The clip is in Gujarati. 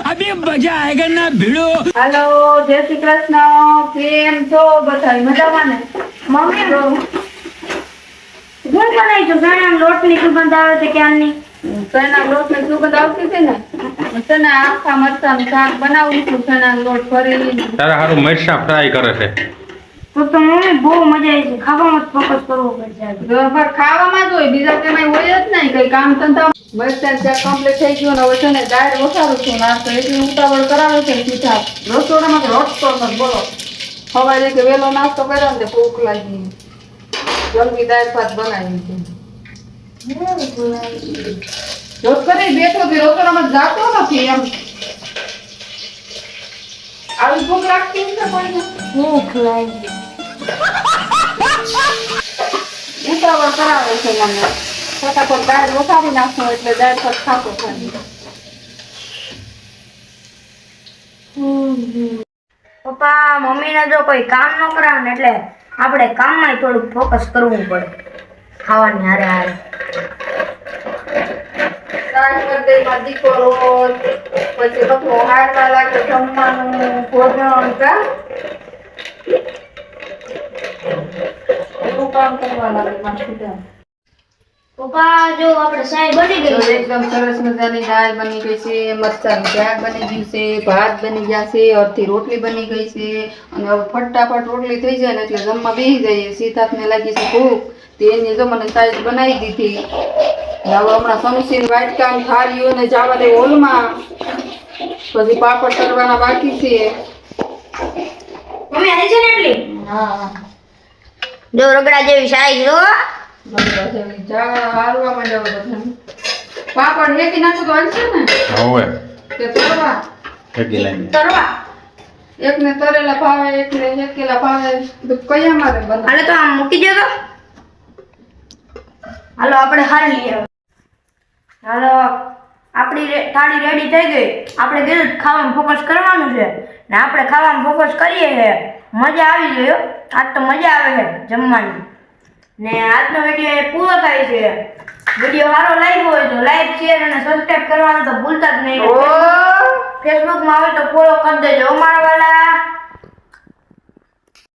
अभी मजा आएगा ना भिड़ो। हेलो जय श्री कृष्ण केम છો બધા મજામાં ને મમ્મી હું બનાવી છું ચણા લોટની સુગંધ આવે છે ક્યાંની ચણા લોટની સુગંધ આવતી છે ને ચણા આખા મરચાંનું શાક બનાવું છું ચણા લોટ ભરી તારા હારું મરચાં ફ્રાય કરે છે તો મમ્મી બહુ મજા આવી છે ખાવામાં ફોકસ કરવું પડશે બરાબર ખાવામાં જ હોય બીજા કઈ હોય જ નહીં કઈ કામ ધંધા મરચાં ત્યાં કમ્પ્લીટ થઈ ગયું ને હવે છે ને દાળ વસાવું છું નાસ્તો એટલી ઉતાવળ કરાવે છે સીધા રસોડામાં રોટતો નથી બોલો સવારે કે વહેલો નાસ્તો કર્યો ને ભૂખ લાગી જલ્દી દાળ ભાત બનાવી છે રોજ કરી બેઠો કે રસોડામાં જાતો નથી એમ આવી ભૂખ લાગતી છે કોઈને ભૂખ લાગી ઉતાવળ કરાવે છે મને ફટાફટ દાળ વસાવી નાખો એટલે દાળ ભાત ખાતો થાય પપ્પા મમ્મીને જો કોઈ કામ ન કરાવે ને એટલે આપણે કામમાં થોડું ફોકસ કરવું પડે ખાવાની હારે હારે દાળ માં દીકો રોજ પછી બપો હારવા લાગે જમવાનું ભોજન કા એવું કામ કરવા લાગે મારા પપ્પા જો આપણે ચાય બની ગઈ છે એકદમ સરસ મજાની દાળ બની ગઈ છે મરચાંનું શાક બની ગયું છે ભાત બની ગયા છે અડધી રોટલી બની ગઈ છે અને હવે ફટાફટ રોટલી થઈ જાય ને એટલે જમવા બેસી જઈએ સીતાફને લાગી છે ભૂખ તે એની જો મને સાઈઝ બનાવી દીધી હવે હમણાં સમસીને વાટકાન થાળીઓ ને જવા દે હોલમાં પછી પાપડ તળવાના બાકી છે મમ્મી આવી છે ને એટલી હા જો રગડા જેવી ચાય જો હારવા માંડ્યા બધા પાપડ હેકી નાખો તો હાલશે ને હવે કે તળવા હેકી લાઈને તરવા એકને તરેલા ભાવે એકને હેકેલા ભાવે કયા મારે બને હાલે તો આમ મૂકી દો તો હાલો આપણે હાલ લઈએ હાલો આપણી થાળી રેડી થઈ ગઈ આપણે કીધું ખાવામાં ફોકસ કરવાનું છે ને આપણે ખાવામાં ફોકસ કરીએ છે મજા આવી ગઈ હો આજ તો મજા આવે છે જમવાની ને આજનો વિડીયો એ પૂરો થાય છે વિડીયો સારો લાગ્યો હોય તો લાઈક શેર અને સબસ્ક્રાઇબ કરવાનું તો ભૂલતા જ નહીં ફેસબુકમાં હોય તો ફોલો કરી દેજો અમારા વાલા